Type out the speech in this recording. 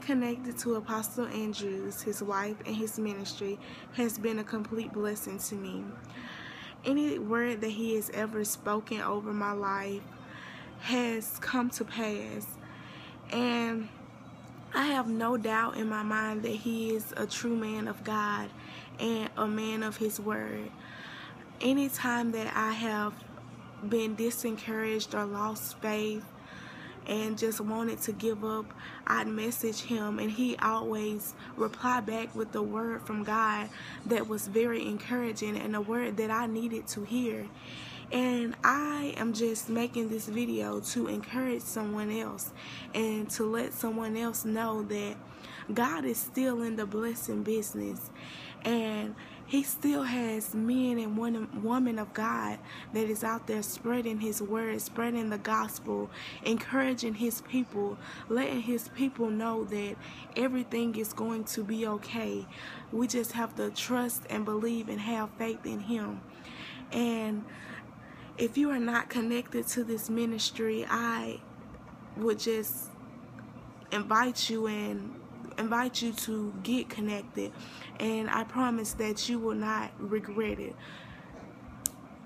connected to Apostle Andrews, his wife, and his ministry has been a complete blessing to me. Any word that he has ever spoken over my life has come to pass, and I have no doubt in my mind that he is a true man of God and a man of his word. Anytime that I have been disencouraged or lost faith and just wanted to give up, I'd message him, and he always replied back with the word from God that was very encouraging and a word that I needed to hear. And I am just making this video to encourage someone else and to let someone else know that God is still in the blessing business, and he still has men and women of God that is out there spreading his word, spreading the gospel, encouraging his people, letting his people know that everything is going to be okay. We just have to trust and believe and have faith in him. And if you are not connected to this ministry, I would just invite you to get connected, and I promise that you will not regret it.